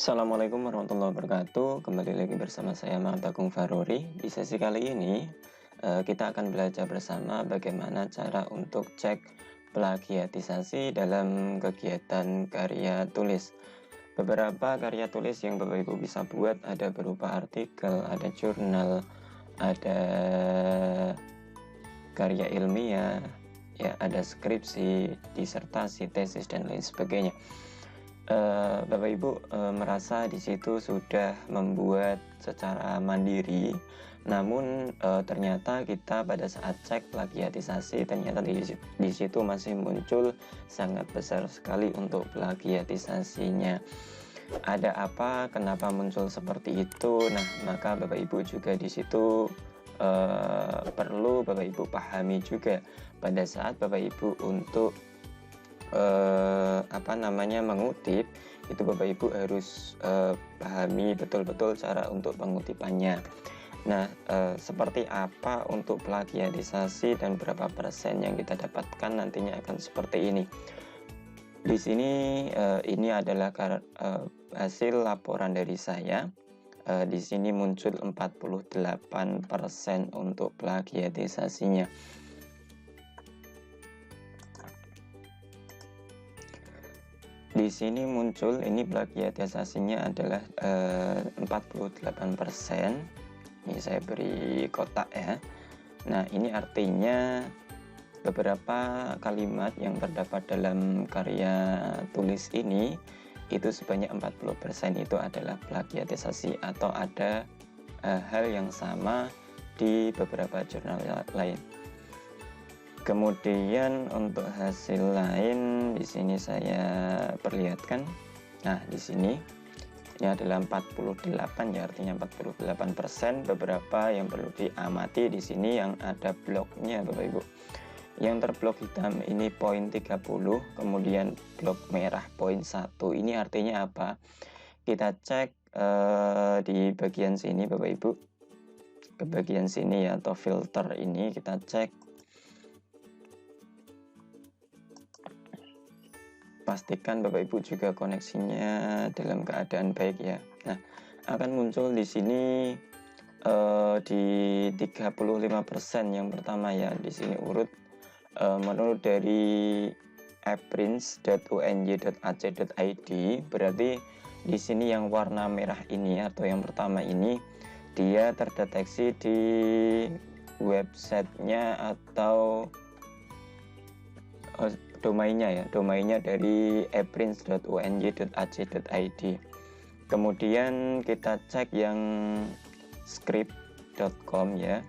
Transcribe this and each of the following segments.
Assalamualaikum warahmatullahi wabarakatuh. Kembali lagi bersama saya Muhammad Agung Farori. Di sesi kali ini kita akan belajar bersama bagaimana cara untuk cek plagiatisasi dalam kegiatan karya tulis. Beberapa karya tulis yang Bapak Ibu bisa buat ada berupa artikel, ada jurnal, ada karya ilmiah, ya ada skripsi, disertasi, tesis dan lain sebagainya. Bapak Ibu merasa di situ sudah membuat secara mandiri, namun ternyata kita pada saat cek plagiatisasi ternyata di situ masih muncul sangat besar sekali untuk plagiatisasinya. Ada apa? Kenapa muncul seperti itu? Nah, maka Bapak Ibu juga di situ perlu Bapak Ibu pahami juga pada saat Bapak Ibu untuk mengutip itu, Bapak Ibu harus pahami betul-betul cara untuk pengutipannya. Nah, seperti apa untuk plagiatisasi dan berapa persen yang kita dapatkan nantinya akan seperti ini. Di sini ini adalah hasil laporan dari saya. Di sini muncul 48% untuk plagiatisasinya. Di sini muncul ini plagiatisasinya adalah 48%. Ini saya beri kotak ya. Nah, ini artinya beberapa kalimat yang terdapat dalam karya tulis ini itu sebanyak 40% itu adalah plagiatisasi atau ada hal yang sama di beberapa jurnal lain. Kemudian untuk hasil lain di sini saya perlihatkan. Nah, di sini ini adalah 48 ya, artinya 48%. Beberapa yang perlu diamati di sini yang ada bloknya Bapak Ibu. Yang terblok hitam ini poin 30, kemudian blok merah poin 1. Ini artinya apa? Kita cek di bagian sini Bapak Ibu. Ke bagian sini ya, atau filter ini kita cek. Pastikan Bapak Ibu juga koneksinya dalam keadaan baik ya. Nah, akan muncul di sini di 35% yang pertama ya. Di sini urut menurut dari eprints.unj.ac.id, berarti di sini yang warna merah ini atau yang pertama ini dia terdeteksi di websitenya atau domainnya dari eprints.unj.ac.id. Kemudian kita cek yang script.com ya.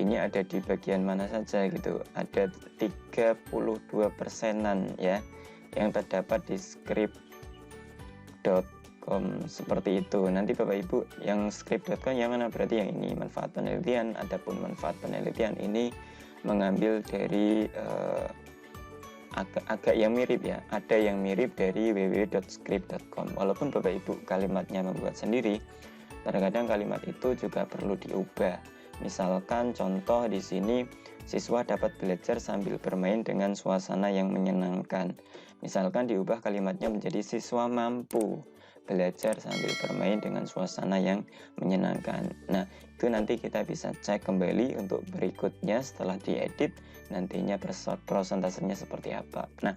Ini ada di bagian mana saja gitu. Ada 32%-an ya yang terdapat di script.com seperti itu. Nanti Bapak Ibu yang script.com yang mana, berarti yang ini manfaat penelitian. Adapun manfaat penelitian ini mengambil dari agak yang mirip ya, ada yang mirip dari www.script.com. Walaupun Bapak Ibu kalimatnya membuat sendiri, terkadang kalimat itu juga perlu diubah. Misalkan contoh di sini, siswa dapat belajar sambil bermain dengan suasana yang menyenangkan. Misalkan diubah kalimatnya menjadi siswa mampu belajar sambil bermain dengan suasana yang menyenangkan. Nah, itu nanti kita bisa cek kembali untuk berikutnya setelah diedit nantinya prosentasenya seperti apa. Nah,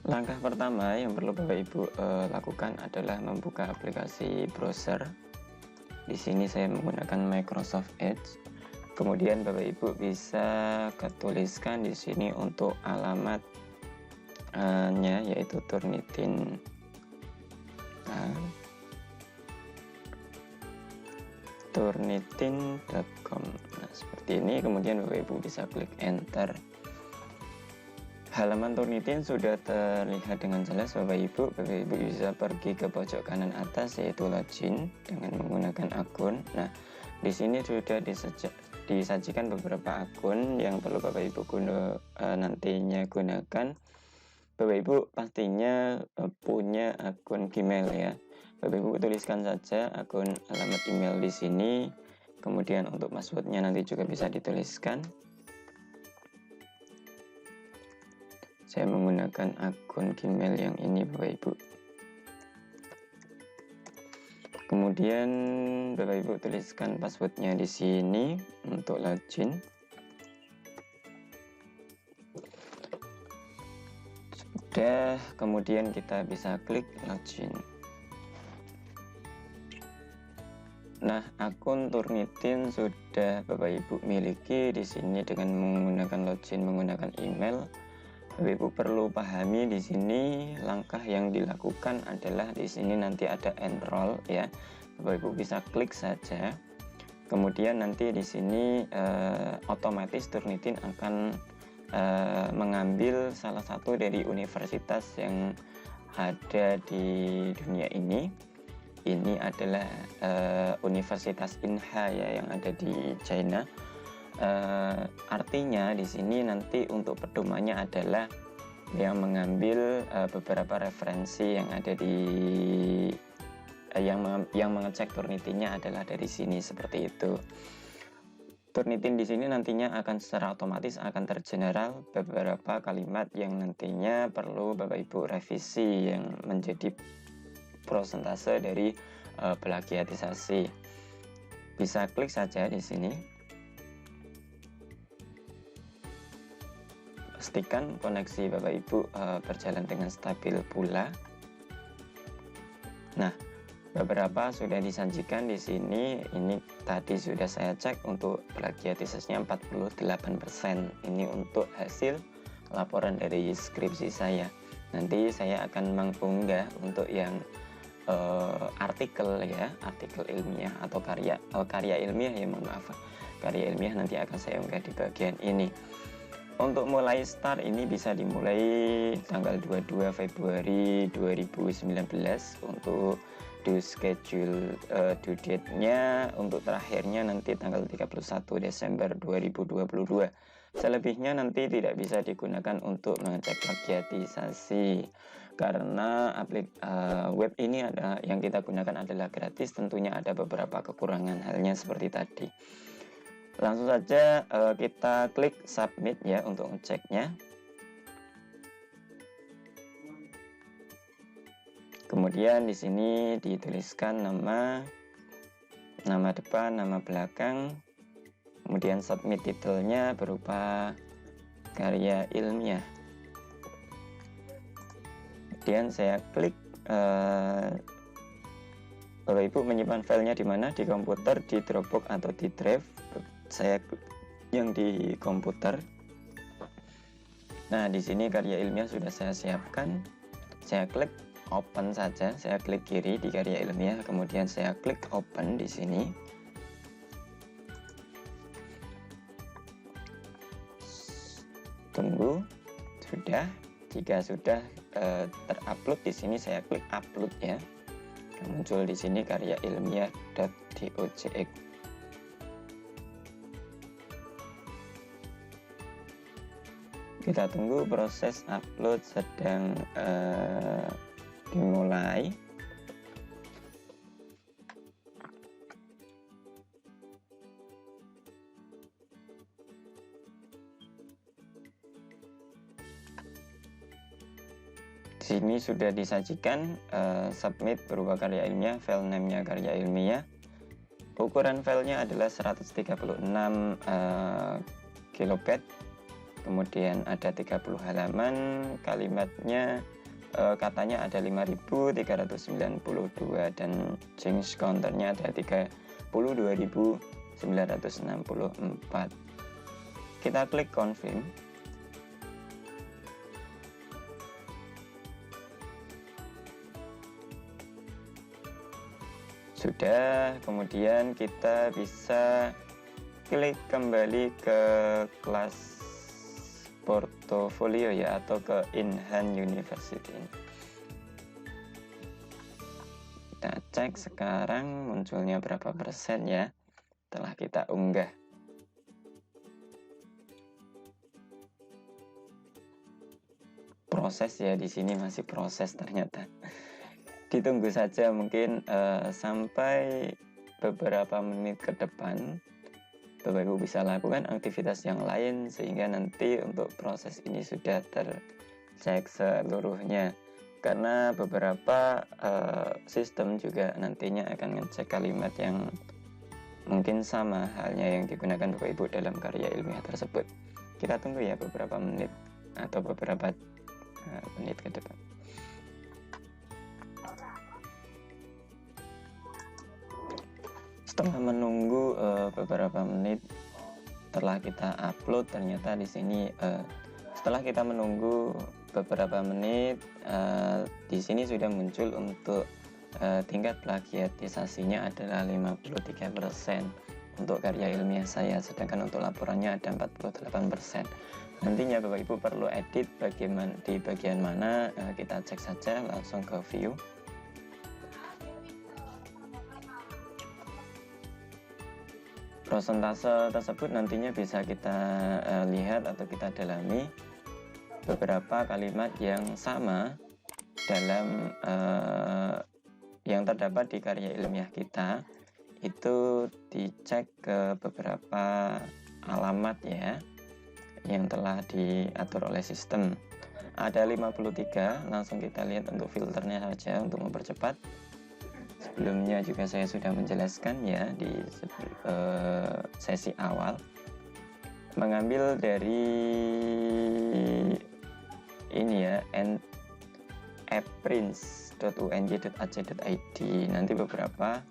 langkah pertama yang perlu Bapak Ibu lakukan adalah membuka aplikasi browser. Di sini saya menggunakan Microsoft Edge. Kemudian Bapak Ibu bisa ketuliskan di sini untuk alamatnya yaitu Turnitin. Turnitin.com. Nah, seperti ini. Kemudian Bapak Ibu bisa klik enter. Halaman Turnitin sudah terlihat dengan jelas Bapak Ibu. Bapak Ibu bisa pergi ke pojok kanan atas yaitu login dengan menggunakan akun. Nah, di sini sudah disajikan beberapa akun yang perlu Bapak Ibu nantinya gunakan. Bapak Ibu pastinya punya akun Gmail ya. Bapak Ibu tuliskan saja akun alamat email di sini. Kemudian untuk passwordnya nanti juga bisa dituliskan. Saya menggunakan akun Gmail yang ini Bapak Ibu. Kemudian Bapak Ibu tuliskan passwordnya di sini untuk login. Sudah, kemudian kita bisa klik login. Nah, akun Turnitin sudah Bapak Ibu miliki di sini dengan menggunakan login menggunakan email. Bapak Ibu perlu pahami di sini langkah yang dilakukan adalah di sini nanti ada enroll ya. Bapak Ibu bisa klik saja. Kemudian nanti di sini otomatis Turnitin akan mengambil salah satu dari universitas yang ada di dunia ini. Ini adalah Universitas Inha ya yang ada di China. Artinya di sini nanti untuk pedomannya adalah yang mengambil beberapa referensi yang ada di yang mengecek Turnitinnya adalah dari sini seperti itu. Turnitin di sini nantinya akan secara otomatis akan tergeneral beberapa kalimat yang nantinya perlu Bapak Ibu revisi yang menjadi prosentase dari plagiatisasi. Bisa klik saja di sini. Pastikan koneksi Bapak Ibu berjalan dengan stabil pula. Nah, beberapa sudah disajikan di sini. Ini tadi sudah saya cek untuk plagiatisasinya 48%. Ini untuk hasil laporan dari skripsi saya. Nanti saya akan mengunggah untuk yang artikel ya, artikel ilmiah atau karya ilmiah ya, mohon maaf. Karya ilmiah nanti akan saya unggah di bagian ini. Untuk mulai start ini bisa dimulai tanggal 22 Februari 2019 untuk due schedule due date-nya, untuk terakhirnya nanti tanggal 31 Desember 2022. Selebihnya nanti tidak bisa digunakan untuk mengecek plagiatisasi karena web ini ada yang kita gunakan adalah gratis, tentunya ada beberapa kekurangan halnya seperti tadi. Langsung saja kita klik submit ya untuk ngeceknya. Kemudian di sini dituliskan nama depan, nama belakang. Kemudian submit titelnya berupa karya ilmiah. Kemudian saya klik. Bapak Ibu menyimpan filenya di mana? Di komputer, di Dropbox atau di Drive. Saya yang di komputer. Nah, di sini karya ilmiah sudah saya siapkan. Saya klik open saja. Saya klik kiri di karya ilmiah, kemudian saya klik open di sini. Tunggu. Sudah. Jika sudah terupload di sini saya klik upload ya. Muncul di sini karya ilmiah.docx. Kita tunggu, proses upload sedang dimulai. Di sini sudah disajikan submit berupa karya ilmiah, file name-nya karya ilmiah. Ukuran filenya adalah 136 kilobyte. Kemudian ada 30 halaman, kalimatnya katanya ada 5392 dan change counternya ada 32.964. Kita klik confirm. Sudah, kemudian kita bisa klik kembali ke kelas portofolio ya, atau ke Inhan University. Kita cek sekarang munculnya berapa persen ya setelah kita unggah. Proses ya, di sini masih proses ternyata. Ditunggu saja mungkin sampai beberapa menit ke depan. Bapak Ibu bisa lakukan aktivitas yang lain sehingga nanti untuk proses ini sudah tercek seluruhnya. karena beberapa sistem juga nantinya akan ngecek kalimat yang mungkin sama halnya yang digunakan Bapak Ibu dalam karya ilmiah tersebut. Kita tunggu ya beberapa menit atau beberapa menit ke depan. Setelah menunggu beberapa menit setelah kita upload, ternyata di sini setelah kita menunggu beberapa menit di sini sudah muncul untuk tingkat plagiatisasinya adalah 53% untuk karya ilmiah saya, sedangkan untuk laporannya ada 48%. Nantinya Bapak Ibu perlu edit di bagian mana, kita cek saja langsung ke view. Prosentase tersebut nantinya bisa kita lihat atau kita dalami beberapa kalimat yang sama dalam yang terdapat di karya ilmiah kita, itu dicek ke beberapa alamat ya yang telah diatur oleh sistem. Ada 53, langsung kita lihat untuk filternya saja untuk mempercepat. Sebelumnya juga saya sudah menjelaskan ya di sesi awal, mengambil dari ini ya, apprints.unj.ac.id. nanti beberapa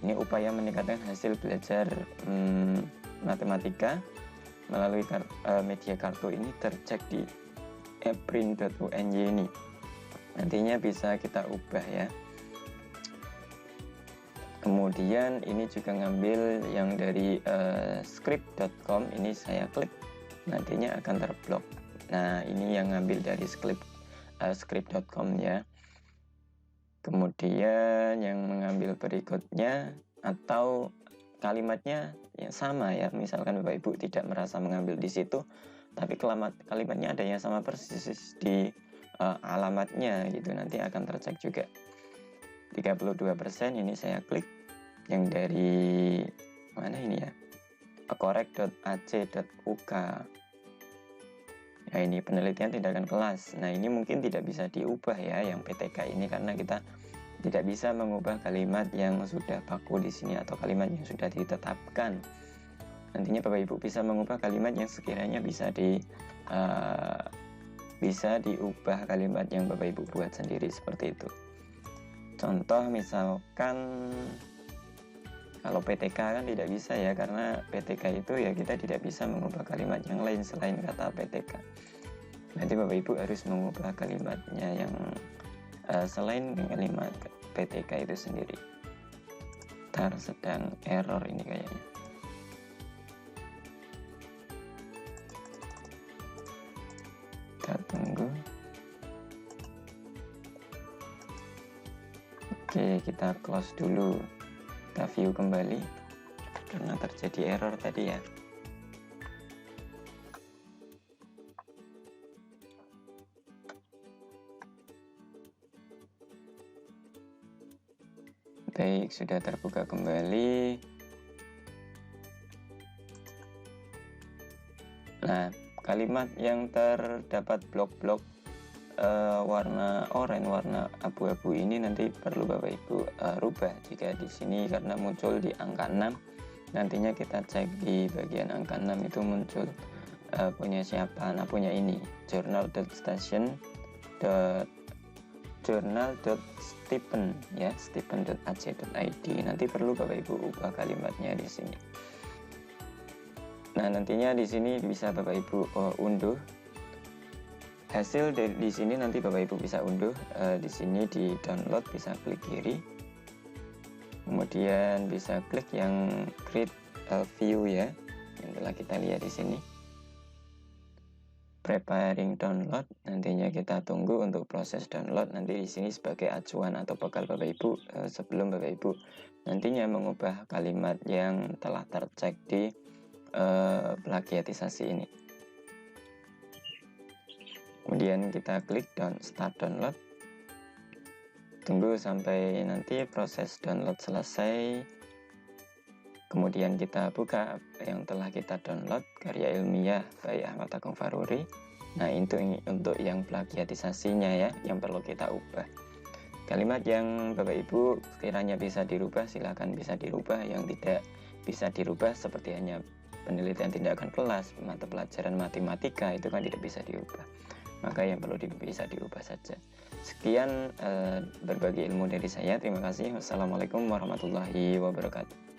ini upaya meningkatkan hasil belajar matematika melalui media kartu ini tercek di apprint.unj ini. Nantinya bisa kita ubah ya. Kemudian ini juga ngambil yang dari script.com, ini saya klik, nantinya akan terblok. Nah, ini yang ngambil dari script.com ya. Kemudian yang mengambil berikutnya atau kalimatnya yang sama ya, misalkan Bapak Ibu tidak merasa mengambil di situ, tapi kalimatnya ada yang sama persis di alamatnya gitu, nanti akan tercek juga. 32% ini saya klik yang dari mana ini ya, correct.ac.uk. Nah, ini penelitian tindakan kelas. Nah, ini mungkin tidak bisa diubah ya yang PTK ini, karena kita tidak bisa mengubah kalimat yang sudah baku di sini atau kalimat yang sudah ditetapkan. Nantinya Bapak Ibu bisa mengubah kalimat yang sekiranya bisa diubah kalimat yang Bapak Ibu buat sendiri seperti itu. Contoh misalkan kalau PTK kan tidak bisa ya, karena PTK itu ya kita tidak bisa mengubah kalimat yang lain selain kata PTK. Nanti Bapak Ibu harus mengubah kalimatnya yang selain kalimat PTK itu sendiri. Ntar sedang error ini kayaknya. Kita tunggu. Oke, kita close dulu, kita view kembali karena terjadi error tadi ya. Baik, sudah terbuka kembali. Nah, kalimat yang terdapat blok-blok warna oranye, warna abu-abu ini nanti perlu Bapak Ibu rubah jika di sini, karena muncul di angka 6. Nantinya kita cek di bagian angka 6 itu muncul punya siapa. Nah, punya ini journal.stephen ya, stephen.ac.id. Nanti perlu Bapak Ibu ubah kalimatnya di sini. Nah, nantinya di sini bisa Bapak Ibu unduh hasil dari di sini, nanti Bapak Ibu bisa unduh di sini di download, bisa klik kiri, kemudian bisa klik yang create view ya, yang telah kita lihat di sini. Preparing download, nantinya kita tunggu untuk proses download. Nanti di sini sebagai acuan atau bekal Bapak Ibu sebelum Bapak Ibu nantinya mengubah kalimat yang telah tercek di plagiatisasi ini. Kemudian kita klik start download, tunggu sampai nanti proses download selesai. Kemudian kita buka yang telah kita download, karya ilmiah by Ahmad Agung Faruri. Nah, itu untuk yang plagiatisasinya ya, yang perlu kita ubah. Kalimat yang Bapak Ibu sekiranya bisa dirubah, silakan bisa dirubah. Yang tidak bisa dirubah seperti hanya penelitian tindakan kelas, mata pelajaran matematika, itu kan tidak bisa diubah. Maka yang perlu bisa diubah saja. Sekian berbagi ilmu dari saya. Terima kasih. Wassalamualaikum warahmatullahi wabarakatuh.